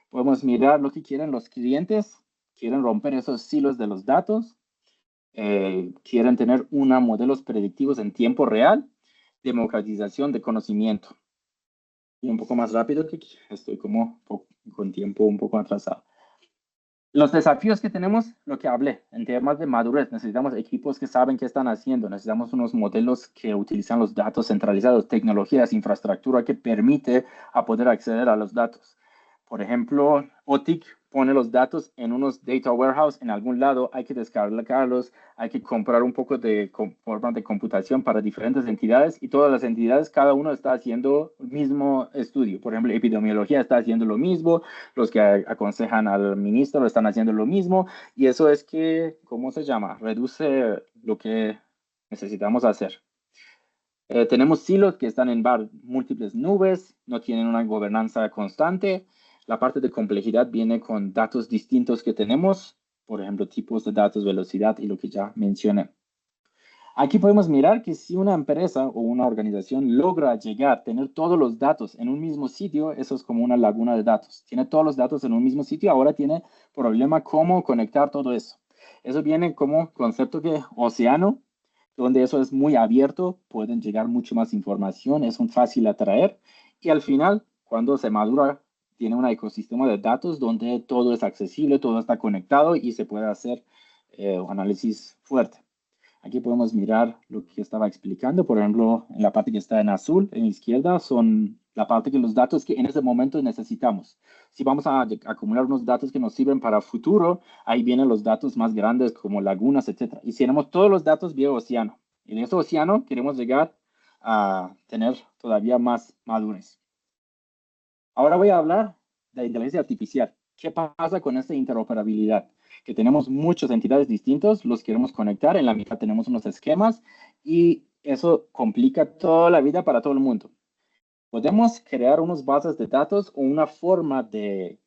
Podemos mirar lo que quieren los clientes, quieren romper esos silos de los datos, quieren tener modelos predictivos en tiempo real, democratización de conocimiento. Y un poco más rápido, que estoy como con tiempo un poco atrasado. Los desafíos que tenemos, lo que hablé, en temas de madurez, necesitamos equipos que saben qué están haciendo, necesitamos unos modelos que utilizan los datos centralizados, tecnologías, infraestructura que permite a poder acceder a los datos. Por ejemplo, OTIC pone los datos en unos data warehouse en algún lado, hay que descargarlos, hay que comprar un poco de forma de computación para diferentes entidades y todas las entidades, cada uno está haciendo el mismo estudio. Por ejemplo, epidemiología está haciendo lo mismo, los que aconsejan al ministro están haciendo lo mismo y eso es que, ¿cómo se llama? Reduce lo que necesitamos hacer. Tenemos silos que están en múltiples nubes, no tienen una gobernanza constante. La parte de complejidad viene con datos distintos que tenemos, por ejemplo, tipos de datos, velocidad y lo que ya mencioné. Aquí podemos mirar que si una empresa o una organización logra tener todos los datos en un mismo sitio, eso es como una laguna de datos. Tiene todos los datos en un mismo sitio, ahora tiene problema cómo conectar todo eso. Eso viene como concepto de océano, donde eso es muy abierto, pueden llegar mucho más información, es un fácil atraer y al final, cuando se madura, tiene un ecosistema de datos donde todo es accesible, todo está conectado y se puede hacer un análisis fuerte. Aquí podemos mirar lo que estaba explicando, por ejemplo, en la parte que está en azul, en la izquierda, son la parte que los datos que en ese momento necesitamos. Si vamos a acumular unos datos que nos sirven para futuro, ahí vienen los datos más grandes como lagunas, etc. Y si tenemos todos los datos vía océano. En ese océano queremos llegar a tener todavía más madurez. Ahora voy a hablar de inteligencia artificial. ¿Qué pasa con esta interoperabilidad? Que tenemos muchas entidades distintas, los queremos conectar, en la mitad tenemos unos esquemas y eso complica toda la vida para todo el mundo. Podemos crear unas bases de datos o una forma de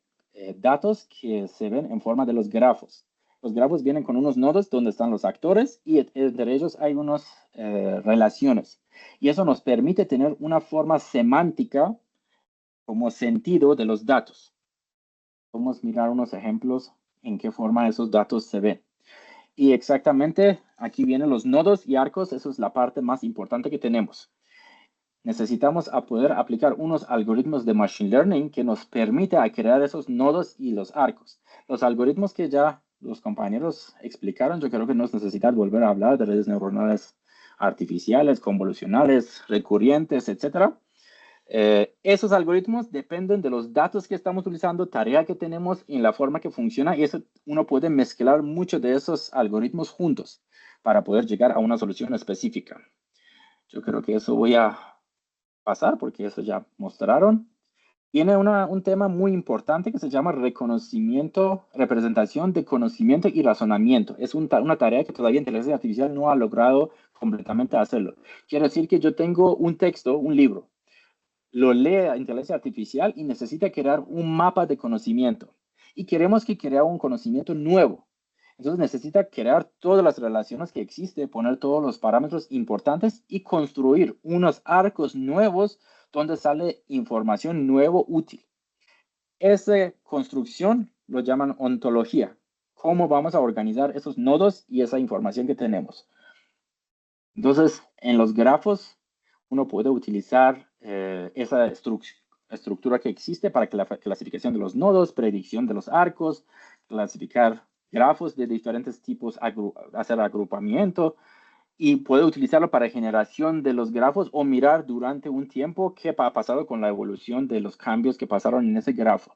datos que se ven en forma de los grafos. Los grafos vienen con unos nodos donde están los actores y entre ellos hay unas relaciones. Y eso nos permite tener una forma semántica como sentido de los datos. Vamos a mirar unos ejemplos en qué forma esos datos se ven. Y exactamente aquí vienen los nodos y arcos, eso es la parte más importante que tenemos. Necesitamos poder aplicar unos algoritmos de Machine Learning que nos permita crear esos nodos y los arcos. Los algoritmos que ya los compañeros explicaron, yo creo que no es necesario volver a hablar de redes neuronales artificiales, convolucionales, recurrentes, etc. Esos algoritmos dependen de los datos que estamos utilizando, tarea que tenemos y la forma que funciona. Y eso uno puede mezclar muchos de esos algoritmos juntos para poder llegar a una solución específica. Yo creo que eso voy a pasar porque eso ya mostraron. Tiene un tema muy importante que se llama reconocimiento, representación de conocimiento y razonamiento. Es una tarea que todavía inteligencia artificial no ha logrado completamente hacerlo. Quiere decir que yo tengo un texto, un libro, lo lee a inteligencia artificial y necesita crear un mapa de conocimiento. Y queremos que crea un conocimiento nuevo. Entonces necesita crear todas las relaciones que existen, poner todos los parámetros importantes y construir unos arcos nuevos donde sale información nuevo útil. Esa construcción lo llaman ontología. ¿Cómo vamos a organizar esos nodos y esa información que tenemos? Entonces, en los grafos, uno puede utilizar esa estructura que existe para la clasificación de los nodos, predicción de los arcos, clasificar grafos de diferentes tipos, hacer agrupamiento, y puede utilizarlo para generación de los grafos o mirar durante un tiempo qué ha pasado con la evolución de los cambios que pasaron en ese grafo.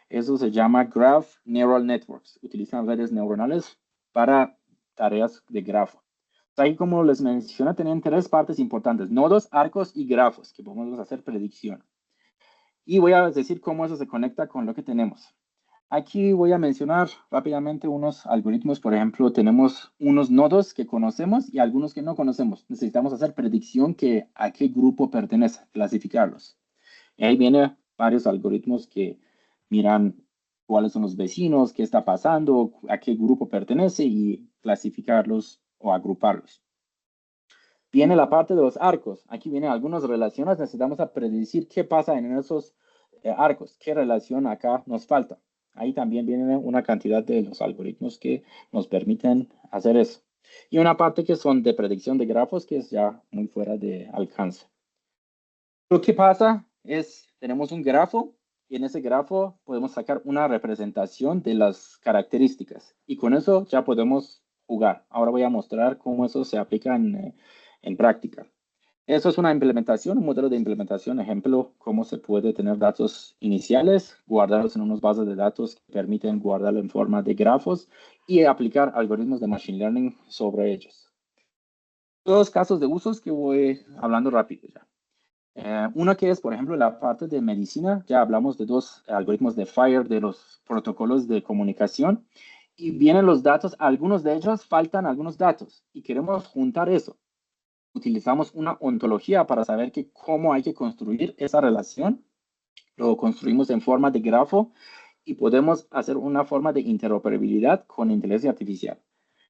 Eso se llama Graph Neural Networks. Utilizan redes neuronales para tareas de grafo. Ahí, como les mencioné, tienen tres partes importantes: nodos, arcos y grafos, que podemos hacer predicción. Y voy a decir cómo eso se conecta con lo que tenemos. Aquí voy a mencionar rápidamente unos algoritmos. Por ejemplo, tenemos unos nodos que conocemos y algunos que no conocemos. Necesitamos hacer predicción a qué grupo pertenece, clasificarlos. Y ahí vienen varios algoritmos que miran cuáles son los vecinos, qué está pasando, a qué grupo pertenece y clasificarlos o agruparlos. Viene la parte de los arcos. Aquí vienen algunas relaciones. Necesitamos predecir qué pasa en esos arcos, qué relación acá nos falta. Ahí también viene una cantidad de los algoritmos que nos permiten hacer eso. Y una parte que son de predicción de grafos, que es ya muy fuera de alcance. Lo que pasa es, tenemos un grafo y en ese grafo podemos sacar una representación de las características. Y con eso ya podemos jugar. Ahora voy a mostrar cómo eso se aplica en práctica. Eso es una implementación, un modelo de implementación, ejemplo, cómo se puede tener datos iniciales, guardarlos en unas bases de datos que permiten guardarlo en forma de grafos y aplicar algoritmos de machine learning sobre ellos. Dos casos de usos que voy hablando rápido ya. Uno que es, por ejemplo, la parte de medicina. Ya hablamos de dos algoritmos de FHIR, de los protocolos de comunicación, y vienen los datos. Algunos de ellos faltan algunos datos y queremos juntar eso. Utilizamos una ontología para saber cómo hay que construir esa relación. Lo construimos en forma de grafo y podemos hacer una forma de interoperabilidad con inteligencia artificial.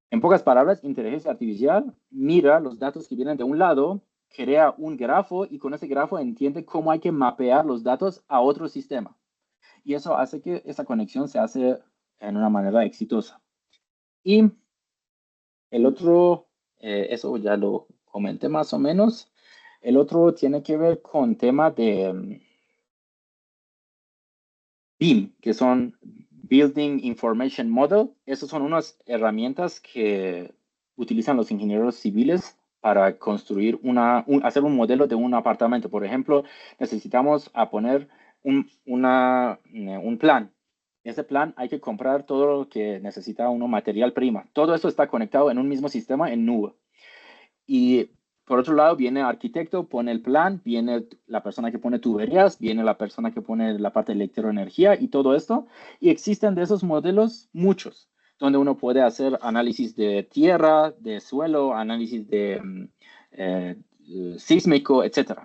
En pocas palabras, inteligencia artificial mira los datos que vienen de un lado, crea un grafo y con ese grafo entiende cómo hay que mapear los datos a otro sistema. Y eso hace que esa conexión se hace en una manera exitosa. Y el otro, eso ya lo comenté más o menos. El otro tiene que ver con tema de BIM, que son Building Information Model. Esas son unas herramientas que utilizan los ingenieros civiles para construir hacer un modelo de un apartamento. Por ejemplo, necesitamos poner un plan. Ese plan hay que comprar todo lo que necesita uno, material prima. Todo eso está conectado en un mismo sistema en nube. Y por otro lado, viene el arquitecto, pone el plan, viene la persona que pone tuberías, viene la persona que pone la parte de electroenergía y todo esto. Y existen de esos modelos muchos, donde uno puede hacer análisis de tierra, de suelo, análisis de sísmico, etc.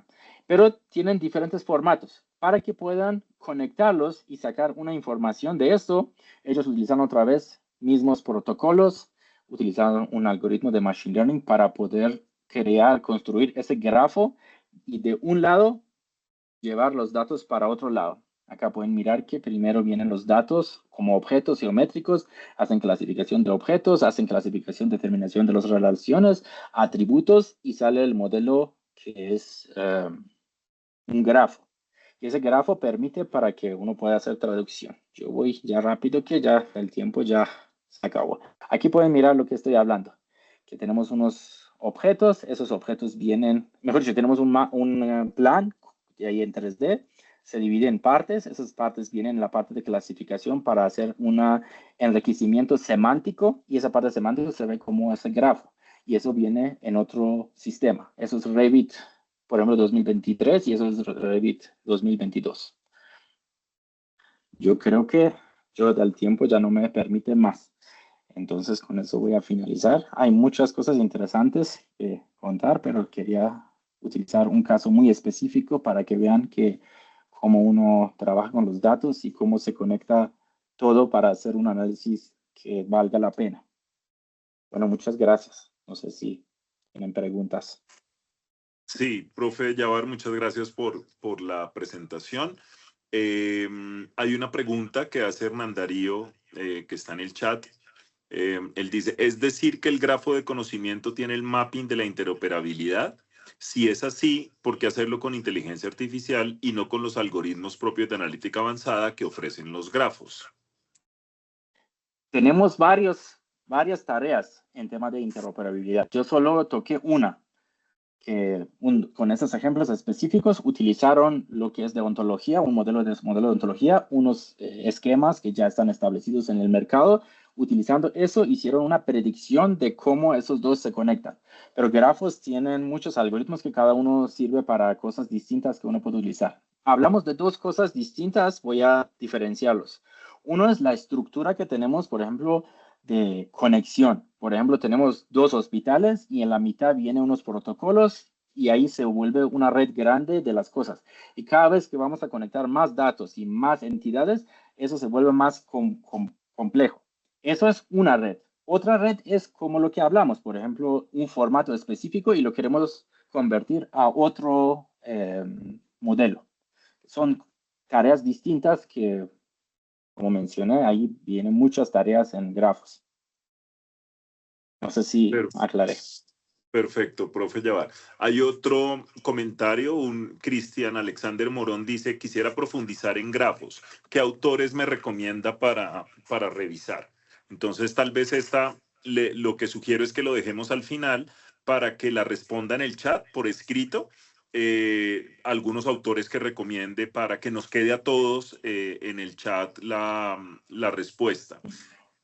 Pero tienen diferentes formatos. Para que puedan conectarlos y sacar una información de esto, ellos utilizan otra vez mismos protocolos, utilizando un algoritmo de machine learning para poder construir ese grafo y de un lado llevar los datos para otro lado. Acá pueden mirar que primero vienen los datos como objetos geométricos, hacen clasificación de objetos, hacen clasificación, determinación de las relaciones, atributos y sale el modelo que es un grafo. Y ese grafo permite para que uno pueda hacer traducción. Yo voy ya rápido que ya el tiempo ya se acabó. Aquí pueden mirar lo que estoy hablando. Que tenemos unos objetos. Esos objetos vienen, mejor dicho, tenemos un plan y ahí en 3D. Se divide en partes. Esas partes vienen en la parte de clasificación para hacer un enriquecimiento semántico. Y esa parte semántica se ve como ese grafo. Y eso viene en otro sistema. Eso es Revit, por ejemplo, 2023 y eso es Revit 2022. Yo creo que el tiempo ya no me permite más. Entonces, con eso voy a finalizar. Hay muchas cosas interesantes que contar, pero quería utilizar un caso muy específico para que vean cómo uno trabaja con los datos y cómo se conecta todo para hacer un análisis que valga la pena. Bueno, muchas gracias. No sé si tienen preguntas. Sí, profe Yavar, muchas gracias por la presentación. Hay una pregunta que hace Hernán Darío, que está en el chat. Él dice, ¿es decir que el grafo de conocimiento tiene el mapping de la interoperabilidad? Si es así, ¿por qué hacerlo con inteligencia artificial y no con los algoritmos propios de analítica avanzada que ofrecen los grafos? Tenemos varias tareas en tema de interoperabilidad. Yo solo toqué una, que con esos ejemplos específicos utilizaron lo que es de ontología, un modelo de ontología, unos esquemas que ya están establecidos en el mercado. Utilizando eso, hicieron una predicción de cómo esos dos se conectan. Pero grafos tienen muchos algoritmos que cada uno sirve para cosas distintas que uno puede utilizar. Hablamos de dos cosas distintas, voy a diferenciarlos. Uno es la estructura que tenemos, por ejemplo, de conexión. Por ejemplo, tenemos dos hospitales y en la mitad vienen unos protocolos y ahí se vuelve una red grande de las cosas. Y cada vez que vamos a conectar más datos y más entidades, eso se vuelve más complejo. Eso es una red. Otra red es como lo que hablamos, por ejemplo, un formato específico y lo queremos convertir a otro modelo. Son tareas distintas que, como mencioné, ahí vienen muchas tareas en grafos. No sé si aclaré. Perfecto, profe Yavar. Hay otro comentario, un Cristian Alexander Morón dice, quisiera profundizar en grafos. ¿Qué autores me recomienda para revisar? Entonces, tal vez lo que sugiero es que lo dejemos al final para que la responda en el chat por escrito. Algunos autores que recomiende para que nos quede a todos en el chat la respuesta.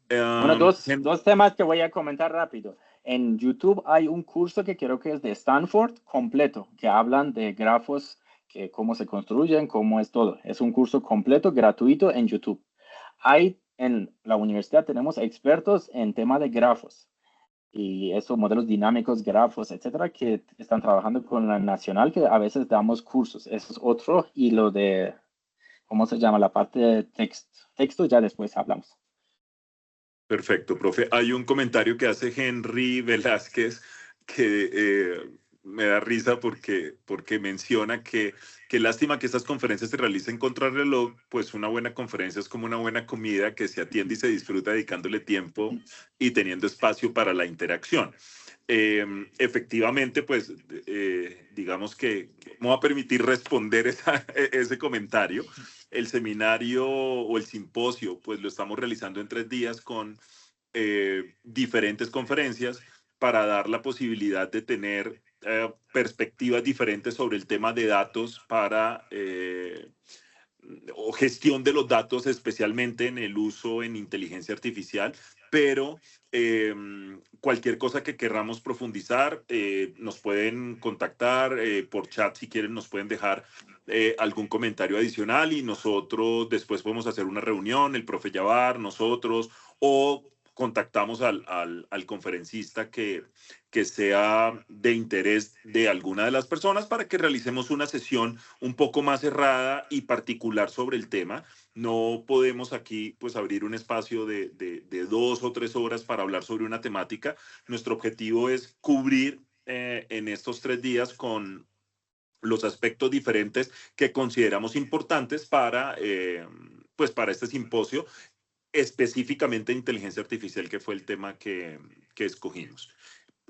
Bueno, dos temas que voy a comentar rápido. En YouTube hay un curso que creo que es de Stanford completo, que hablan de grafos, que cómo se construyen, cómo es todo. Es un curso completo, gratuito en YouTube. En la universidad tenemos expertos en tema de grafos y esos modelos dinámicos, grafos, etcétera, que están trabajando con la nacional, que a veces damos cursos. Eso es otro. Y lo de, ¿cómo se llama? La parte de texto ya después hablamos. Perfecto, profe. Hay un comentario que hace Henry Velázquez que me da risa porque menciona que lástima que estas conferencias se realicen contrarreloj, pues una buena conferencia es como una buena comida que se atiende y se disfruta dedicándole tiempo y teniendo espacio para la interacción. Efectivamente, pues digamos que me voy a permitir responder ese comentario. El seminario o el simposio, pues lo estamos realizando en 3 días con diferentes conferencias para dar la posibilidad de tener perspectivas diferentes sobre el tema de datos para o gestión de los datos, especialmente en el uso en inteligencia artificial, pero cualquier cosa que querramos profundizar, nos pueden contactar por chat si quieren, nos pueden dejar algún comentario adicional y nosotros después podemos hacer una reunión, el profe Yavar, nosotros, o contactamos al conferencista que sea de interés de alguna de las personas para que realicemos una sesión un poco más cerrada y particular sobre el tema. No podemos aquí pues abrir un espacio de 2 o 3 horas para hablar sobre una temática. Nuestro objetivo es cubrir en estos 3 días con los aspectos diferentes que consideramos importantes pues para este simposio, específicamente inteligencia artificial, que fue el tema que escogimos.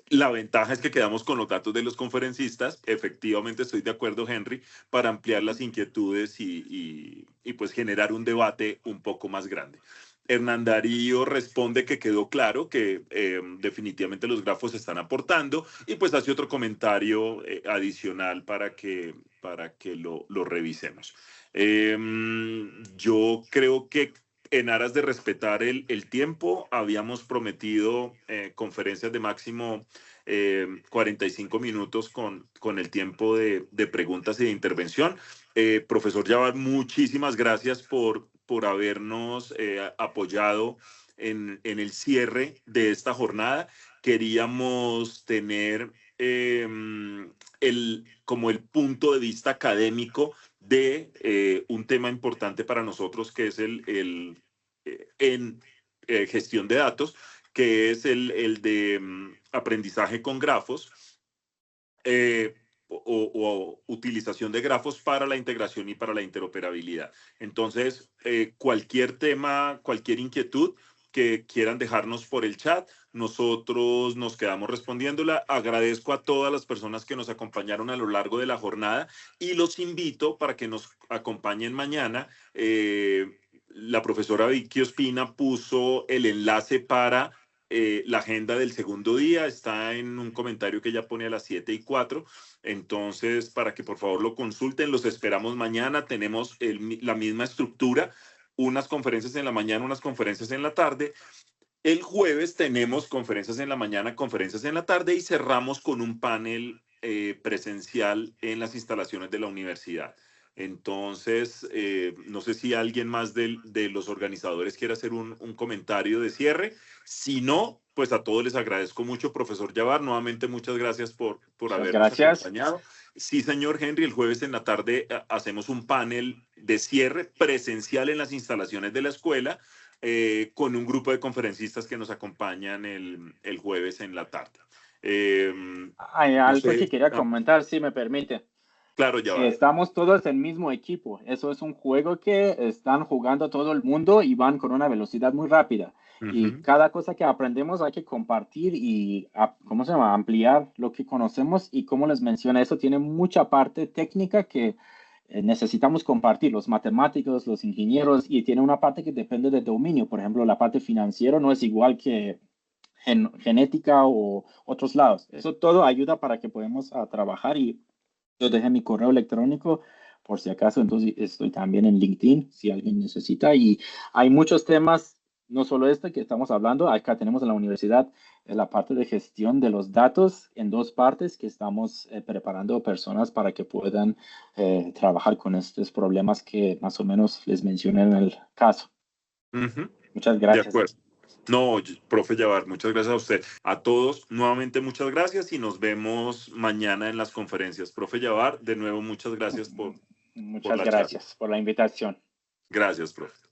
La ventaja es que quedamos con los datos de los conferencistas. Efectivamente, estoy de acuerdo, Henry, para ampliar las inquietudes y pues generar un debate un poco más grande. Hernán Darío responde que quedó claro que definitivamente los grafos están aportando y pues hace otro comentario adicional para que lo revisemos. Yo creo que en aras de respetar el tiempo, habíamos prometido conferencias de máximo 45 minutos con el tiempo de preguntas y de intervención. Profesor Yavar, muchísimas gracias por habernos apoyado en el cierre de esta jornada. Queríamos tener como el punto de vista académico de un tema importante para nosotros, que es en gestión de datos, que es el de aprendizaje con grafos, o utilización de grafos para la integración y para la interoperabilidad. Entonces, cualquier tema, cualquier inquietud que quieran dejarnos por el chat, nosotros nos quedamos respondiéndola. Agradezco a todas las personas que nos acompañaron a lo largo de la jornada y los invito para que nos acompañen mañana. La profesora Vicky Ospina puso el enlace para la agenda del segundo día, está en un comentario que ella pone a las 7:04. Entonces, para que por favor lo consulten, los esperamos mañana. Tenemos la misma estructura, unas conferencias en la mañana, unas conferencias en la tarde. El jueves tenemos conferencias en la mañana, conferencias en la tarde y cerramos con un panel presencial en las instalaciones de la universidad. Entonces, no sé si alguien más de los organizadores quiere hacer un comentario de cierre. Si no, pues a todos les agradezco mucho, profesor Yavar. Nuevamente, muchas gracias por habernos acompañado. Sí, señor Henry, el jueves en la tarde hacemos un panel de cierre presencial en las instalaciones de la escuela, con un grupo de conferencistas que nos acompañan el jueves en la tarde. Hay algo que quería comentar, si me permite. Claro, ya va. Estamos todos en el mismo equipo. Eso es un juego que están jugando todo el mundo y van con una velocidad muy rápida. Y cada cosa que aprendemos hay que compartir y, ¿cómo se llama? Ampliar lo que conocemos. Y como les mencioné, eso tiene mucha parte técnica que necesitamos compartir, los matemáticos, los ingenieros, y tiene una parte que depende del dominio. Por ejemplo, la parte financiera no es igual que genética o otros lados. Eso todo ayuda para que podamos trabajar y yo dejé mi correo electrónico por si acaso, entonces estoy también en LinkedIn si alguien necesita y hay muchos temas, no solo este que estamos hablando, acá tenemos en la universidad la parte de gestión de los datos en dos partes que estamos preparando personas para que puedan trabajar con estos problemas que más o menos les mencioné en el caso. Muchas gracias. De acuerdo. No, profe Yavar, muchas gracias a usted. A todos, nuevamente muchas gracias y nos vemos mañana en las conferencias. Profe Yavar, de nuevo muchas gracias por la gracias charla. Por la invitación. Gracias, profe.